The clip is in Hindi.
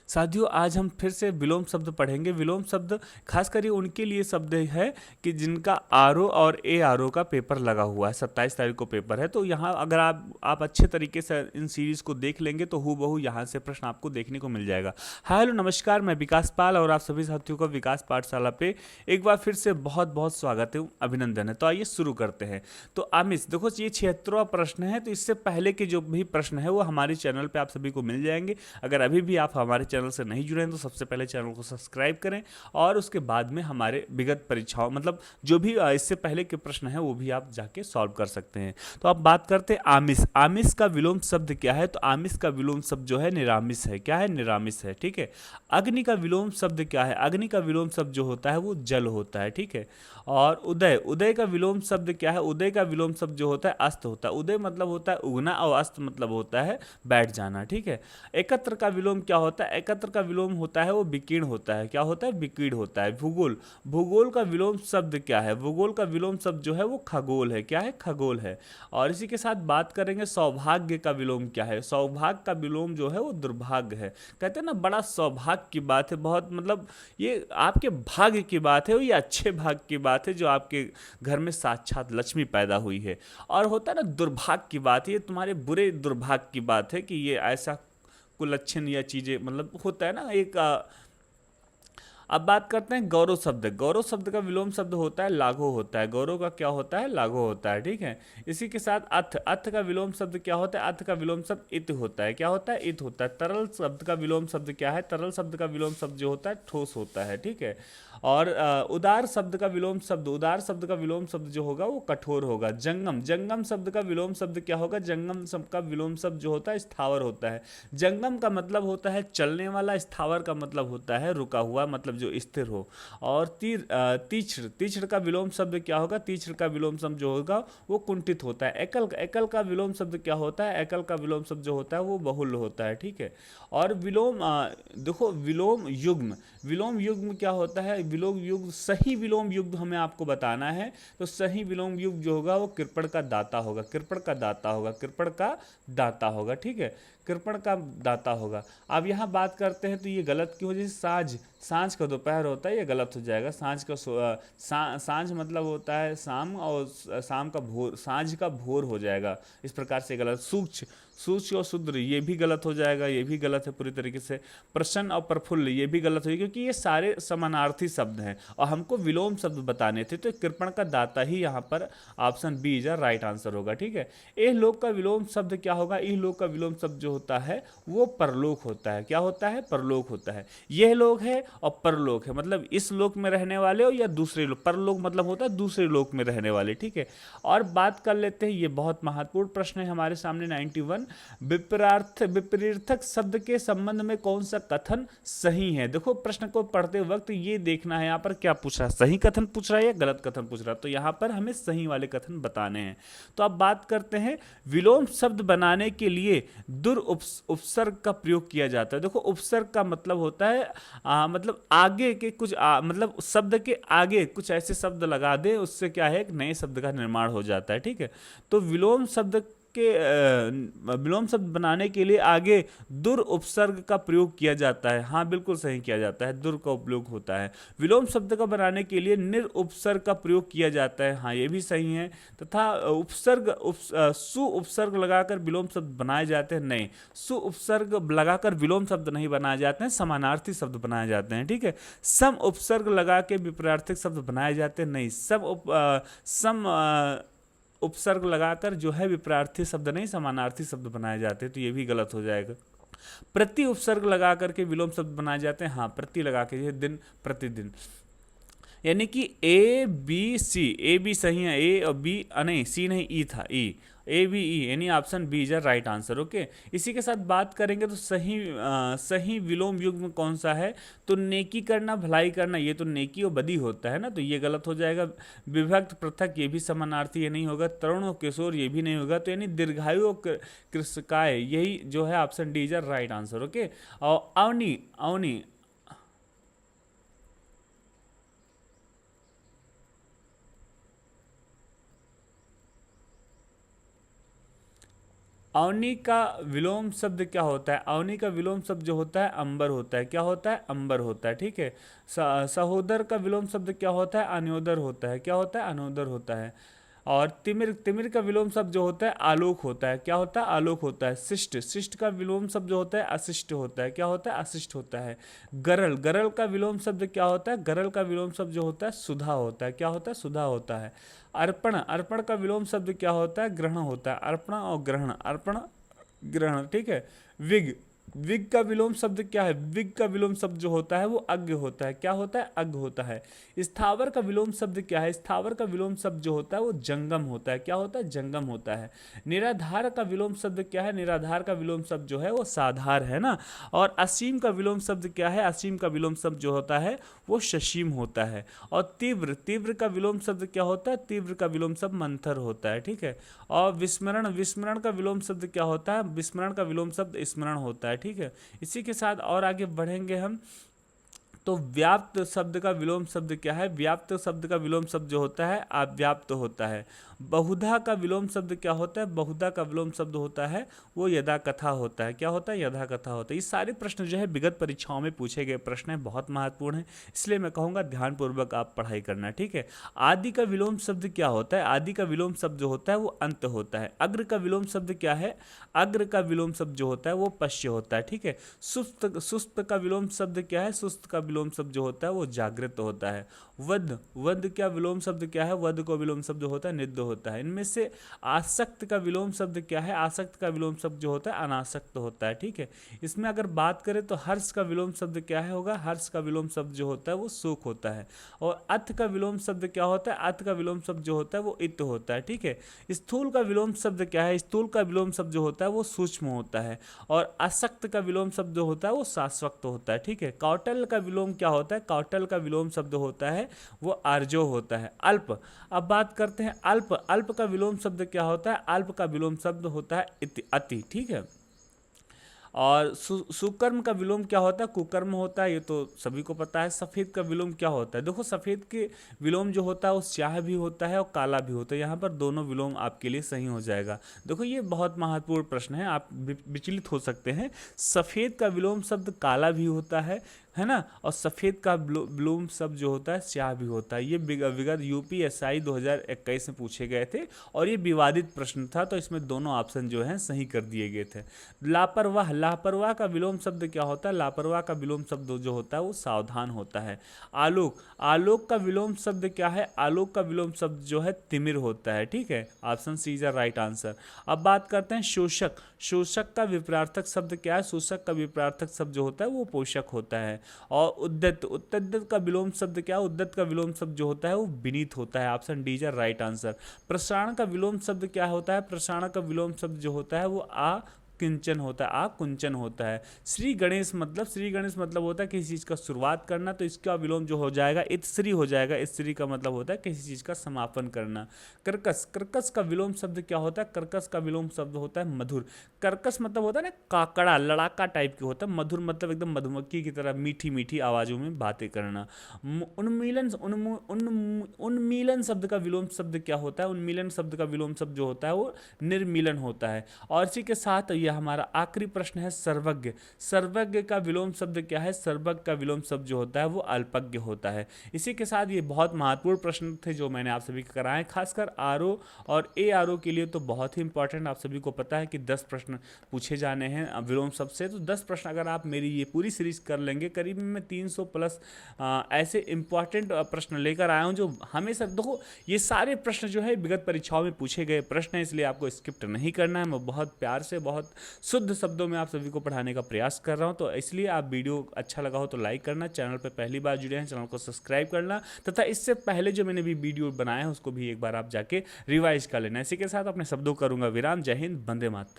साथियों, आज हम फिर से विलोम शब्द पढ़ेंगे। विलोम शब्द खास कर ये उनके लिए शब्द है कि जिनका आरओ और ए आरओ का पेपर लगा हुआ है। 27 तारीख को पेपर है, तो यहाँ अगर आप अच्छे तरीके से इन सीरीज को देख लेंगे तो हूबहू यहाँ से प्रश्न आपको देखने को मिल जाएगा। हाय हेलो नमस्कार, मैं विकास पाल और आप सभी साथियों का विकास पाठशाला पे एक बार फिर से बहुत बहुत स्वागत है, अभिनंदन है। तो आइए शुरू करते हैं। तो आमिष देखो, ये 76वां प्रश्न है। तो इससे पहले के जो भी प्रश्न है वो हमारे चैनल पे आप सभी को मिल जाएंगे। अगर अभी भी आप हमारे चैनल से नहीं जुड़े हैं तो सबसे पहले चैनल को सब्सक्राइब करें और उसके बाद में हमारे विगत परीक्षाओं मतलब जो भी इससे पहले के प्रश्न हैं वो भी आप जाके सॉल्व कर सकते हैं। तो अब बात करते हैं आमिष। आमिष का विलोम शब्द क्या है? तो आमिष का विलोम शब्द जो है निरामिष है। क्या है? निरामिष है। ठीक है। अग्नि का विलोम शब्द क्या है? अग्नि का विलोम शब्द जो होता है वो जल होता है। ठीक है। और उदय, उदय का विलोम शब्द क्या है? उदय का विलोम शब्द जो होता है अस्त होता है। उदय मतलब होता है उगना और अस्त मतलब होता है बैठ जाना। ठीक है। एकत्र का विलोम क्या होता है? एकत्र का विलोम होता है वो विकीर्ण होता है। क्या होता है? विकीर्ण होता है। भूगोल, भूगोल का विलोम शब्द क्या है? भूगोल का विलोम शब्द जो है वो खगोल है। क्या है? खगोल है। और इसी के साथ बात करेंगे सौभाग्य का विलोम क्या है? सौभाग्य का विलोम जो है वो दुर्भाग्य है। कहते हैं ना, बड़ा सौभाग्य की बात है, बहुत मतलब ये आपके भाग्य की बात है, ये अच्छे भाग्य की बात है जो आपके घर में साक्षात लक्ष्मी पैदा हुई है। और होता है ना दुर्भाग्य की बात है, ये तुम्हारे बुरे दुर्भाग्य की बात है कि ये ऐसा कुलक्षण या चीजें मतलब होता है ना एक अब बात करते हैं गौरव शब्द। गौरव शब्द का विलोम शब्द होता है लाघव होता है। गौरव का क्या होता है? लाघव होता है। ठीक है। इसी के साथ अर्थ, अर्थ का विलोम शब्द क्या होता है? अर्थ का विलोम शब्द इत होता है। क्या होता है? इत होता है। तरल शब्द का विलोम शब्द क्या है? तरल शब्द का विलोम शब्द जो होता है ठोस होता है। ठीक है। और उदार शब्द का विलोम शब्द, उदार शब्द का विलोम शब्द जो होगा वो कठोर होगा। जंगम, जंगम शब्द का विलोम शब्द क्या होगा? जंगम शब्द का विलोम शब्द जो होता है स्थावर होता है। जंगम का मतलब होता है चलने वाला, स्थावर का मतलब होता है रुका हुआ, मतलब जो स्थिर हो। और तीक्ष्ण, तीक्ष्ण का विलोम शब्द क्या होगा? तीक्ष्ण का विलोम शब्द जो होगा वो कुंठित होता है। एकल, एकल का विलोम शब्द क्या होता है? एकल का विलोम शब्द जो होता है वो बहुल होता है। ठीक है। और विलोम देखो विलोम युग्म, विलोम युग्म क्या होता है? विलोम युग्म, सही विलोम युग्म हमें आपको बताना है। तो सही विलोम युग्म जो होगा वो कृपण का दाता होगा। कृपण का दाता होगा। कृपण का दाता होगा। ठीक है। कृपण का दाता होगा। अब यहाँ बात करते हैं तो ये गलत क्यों? जैसे साँझ, साँझ का दोपहर होता है, ये गलत हो जाएगा। साँझ का साँझ मतलब होता है शाम, और शाम का भोर, साँझ का भोर हो जाएगा। इस प्रकार से गलत। सूक्ष्म, सूक्ष्म और शुद्र ये भी गलत हो जाएगा, ये भी गलत है पूरी तरीके से। प्रसन्न और प्रफुल्ल ये भी गलत हो जाएगा क्योंकि ये सारे समानार्थी शब्द हैं और हमको विलोम शब्द बताने थे। तो कृपण का दाता ही यहाँ पर option b is right answer होगा। ठीक है। एह लोक का विलोम शब्द क्या होगा? इह लोक का विलोम शब्द जो होता है वो परलोक होता है। क्या होता है? परलोक होता है। यह लोक है और परलोक है, मतलब इस लोक में रहने वाले हो या दूसरे लोक। परलोक मतलब होता है दूसरे लोक में रहने वाले। ठीक है। और बात कर लेते हैं, ये बहुत महत्वपूर्ण प्रश्न है हमारे सामने 91। विपरार्थ, विपरीर्थक शब्द के संबंध में कौन सा कथन सही है? देखो प्रश्न को पढ़ते वक्त ये देखना है यहाँ पर क्या पूछ रहा है, सही कथन पूछ रहा है या गलत कथन पूछ रहा है। तो यहाँ पर हमें सही वाले कथन बताने हैं। तो अब बात करते हैं, विलोम शब्द बनाने के लिए दुर उपसर्ग का प्रयोग किया जाता है। देखो उपसर्ग का मतलब होता है मतलब आगे के कुछ मतलब शब्द के आगे कुछ ऐसे शब्द लगा दे, उससे क्या है एक नए शब्द का निर्माण हो जाता है। ठीक है। तो विलोम शब्द के विलोम शब्द बनाने के लिए आगे दुर उपसर्ग का प्रयोग किया जाता है। हाँ बिल्कुल सही किया जाता है, दुर का उपयोग होता है। विलोम शब्द का बनाने के लिए निर उपसर्ग का प्रयोग किया जाता है। हाँ ये भी सही है। तथा उपसर्ग सु उपसर्ग लगाकर विलोम शब्द बनाए जाते हैं। नहीं, सु उपसर्ग लगाकर विलोम शब्द नहीं बनाए जाते हैं, समानार्थी शब्द बनाए जाते हैं। ठीक है। सम उपसर्ग लगा के विपरीर्थक शब्द बनाए जाते हैं। नहीं, सम उपसर्ग लगाकर जो है विपरीर्थी शब्द नहीं समानार्थी शब्द बनाए जाते हैं। तो ये भी गलत हो जाएगा। प्रति उपसर्ग लगा करके विलोम शब्द बनाए जाते हैं। हाँ प्रति लगा के, जैसे दिन, प्रतिदिन। यानी कि A B C, A B सही है, ए और बी नहीं, सी नहीं, ई था, ई, ए बी ई, यानी option b is right answer. Okay. इसी के साथ बात करेंगे तो सही सही विलोम युग्म कौन सा है? तो नेकी करना, भलाई करना, ये तो नेकी और बदी होता है ना, तो ये गलत हो जाएगा। विभक्त, पृथक, ये भी समानार्थी, ये नहीं होगा। तरुण और किशोर ये भी नहीं होगा। तो यानी दीर्घायु और कृषकाय, यही जो है option D is right answer. Okay. और अवनी, अवनी, अवनी का विलोम शब्द क्या होता है? अवनी का विलोम शब्द जो होता है अंबर होता है। क्या होता है? अंबर होता है। ठीक है। सहोदर का विलोम शब्द क्या होता है? अनोदर होता है। क्या होता है? अनोदर होता है। और तिमिर, तिमिर का विलोम शब्द जो होता है आलोक होता है। क्या होता है? आलोक होता है। शिष्ट, शिष्ट का विलोम शब्द जो होता है अशिष्ट होता है। क्या होता है? अशिष्ट होता है। गरल, गरल का विलोम शब्द क्या होता है? गरल का विलोम शब्द जो होता है सुधा होता है। क्या होता है? सुधा होता है। अर्पण, अर्पण का विलोम शब्द क्या होता है? ग्रहण होता है। अर्पण और ग्रहण, अर्पण ग्रहण। ठीक है। विग, विग का विलोम शब्द क्या है? विग का विलोम शब्द जो होता है वो अज्ञ होता है। क्या होता है? अज्ञ होता है। स्थावर का विलोम शब्द क्या है? स्थावर का विलोम शब्द जो होता है वो जंगम होता है। क्या होता है? जंगम होता है। निराधार का विलोम शब्द क्या है? निराधार का विलोम शब्द जो है वो साधार है ना। और असीम का विलोम शब्द क्या है? असीम का विलोम शब्द जो होता है वो शशीम होता है। और तीव्र, तीव्र का विलोम शब्द क्या होता है? तीव्र का विलोम शब्द मंथर होता है। ठीक है। और विस्मरण, विस्मरण का विलोम शब्द क्या होता है? विस्मरण का विलोम शब्द स्मरण होता है। ठीक है। इसी के साथ और आगे बढ़ेंगे हम। तो व्याप्त शब्द का विलोम शब्द क्या है? व्याप्त शब्द का विलोम शब्द जो होता है अव्याप्त होता है। बहुधा का विलोम शब्द क्या होता है? बहुधा का विलोम शब्द होता है वो यदा कथा होता है। क्या होता है? यदा कथा होता है। ये सारे प्रश्न जो है विगत परीक्षाओं में पूछे गए प्रश्न हैं, बहुत महत्वपूर्ण है, इसलिए मैं कहूँगा ध्यानपूर्वक आप पढ़ाई करना। ठीक है। आदि का विलोम शब्द क्या होता है? आदि का विलोम शब्द जो होता है वो अंत होता है। अग्र का विलोम शब्द क्या है? अग्र का विलोम शब्द जो होता है वो पश्य होता है। ठीक है। सुस्त, सुस्त का विलोम शब्द क्या है? सुस्त का विलोम शब्द जो होता है वो जागृत होता है। वध, वध का विलोम शब्द क्या है? वध का विलोम शब्द होता है निद्र होता है। इनमें से आसक्त का विलोम शब्द क्या है? आसक्त का विलोम शब्द जो होता है अनासक्त होता है। ठीक है। इसमें अगर बात करें तो हर्ष का विलोम शब्द क्या है होगा? हर्ष का विलोम शब्द जो होता है वो सुख होता है। और अथ का विलोम शब्द क्या होता है? अथ का विलोम शब्द जो होता है वो इत होता है। ठीक है। स्थूल का विलोम शब्द क्या है? स्थूल का विलोम शब्द जो होता है वो सूक्ष्म होता है। और असक्त का विलोम शब्द जो होता है वो शाश्वत होता है। ठीक है। कौटल का विलोम क्या होता है? कौटल का विलोम शब्द होता है वो आर्जो होता है। अल्प, अब बात करते हैं अल्प, अल्प का विलोम शब्द क्या होता है? अल्प का विलोम शब्द होता है अति। ठीक है। और सुकर्म का विलोम क्या होता है? कुकर्म होता है, ये तो सभी को पता है। सफ़ेद का विलोम क्या होता है? देखो सफ़ेद के विलोम जो होता है वो स्याह भी होता है और काला भी होता है। यहाँ पर दोनों विलोम आपके लिए सही हो जाएगा। देखो ये बहुत महत्वपूर्ण प्रश्न है, आप विचलित हो सकते हैं। सफ़ेद का विलोम शब्द काला भी होता है ना। और सफ़ेद का विलोम शब्द जो होता है स्याह भी होता है। ये विगत यूपीएसआई 2021 में पूछे गए थे और ये विवादित प्रश्न था, तो इसमें दोनों ऑप्शन जो हैं सही कर दिए गए थे। लापरवाह, लापरवाह का विलोम शब्द क्या होता है? लापरवाह का विलोम शब्द जो होता है वो सावधान होता है। आलोक, आलोक का विलोम शब्द क्या है? आलोक का विलोम शब्द जो है तिमिर होता है। ठीक है। Option c is right answer. अब बात करते हैं शोषक, शोषक का विपरार्थक शब्द क्या है? शोषक का विपरार्थक शब्द जो होता है वो पोषक होता है। और उद्दत, उद्दत का विलोम शब्द क्या है? उद्दत का विलोम शब्द जो होता है वो विनीत होता है। Option D is right answer. प्रसारण का विलोम शब्द क्या होता है? प्रसारण का विलोम शब्द जो होता है वो किंचन होता है, कुंचन होता है। श्री गणेश मतलब, श्री गणेश मतलब होता है किसी चीज़ का शुरुआत करना, तो इसका विलोम जो हो जाएगा इतश्री हो जाएगा। इतश्री का मतलब होता है किसी चीज़ का समापन करना। कर्कश, कर्कश का विलोम शब्द क्या होता है? कर्कश का विलोम शब्द होता है मधुर। कर्कश मतलब होता है ना काकड़ा, लड़ाका टाइप के होता है। मधुर मतलब एकदम मधुमक्खी की तरह मीठी मीठी आवाज़ों में बातें करना। उन्मीलन, उन्मीलन शब्द का विलोम शब्द क्या होता है? उन्मीलन शब्द का विलोम शब्द जो होता है वो निर्मीलन होता है। और इसी के साथ यह हमारा आखिरी प्रश्न है सर्वज्ञ। सर्वज्ञ का विलोम शब्द क्या है? सर्वज्ञ का विलोम शब्द जो होता है वो अल्पज्ञ होता है। इसी के साथ ये बहुत महत्वपूर्ण प्रश्न थे जो मैंने आप सभी को कराए, खासकर आरओ और ARO के लिए तो बहुत ही इंपॉर्टेंट। आप सभी को पता है कि 10 प्रश्न पूछे जाने हैं विलोम शब्द से, तो 10 प्रश्न अगर आप मेरी ये पूरी सीरीज कर लेंगे, करीब मैं 300 प्लस ऐसे इंपॉर्टेंट प्रश्न लेकर आया हूँ जो हमेशा, देखो ये सारे प्रश्न जो है विगत परीक्षाओं में पूछे गए प्रश्न हैं, इसलिए आपको स्किप नहीं करना है। मैं बहुत प्यार से, बहुत शुद्ध शब्दों में आप सभी को पढ़ाने का प्रयास कर रहा हूं, तो इसलिए आप वीडियो अच्छा लगा हो तो लाइक करना, चैनल पर पहली बार जुड़े हैं चैनल को सब्सक्राइब करना, तथा इससे पहले जो मैंने भी वीडियो बनाया है उसको भी एक बार आप जाके रिवाइज कर लेना। इसी के साथ अपने शब्दों करूंगा विराम। जय हिंद, वंदे मातरम।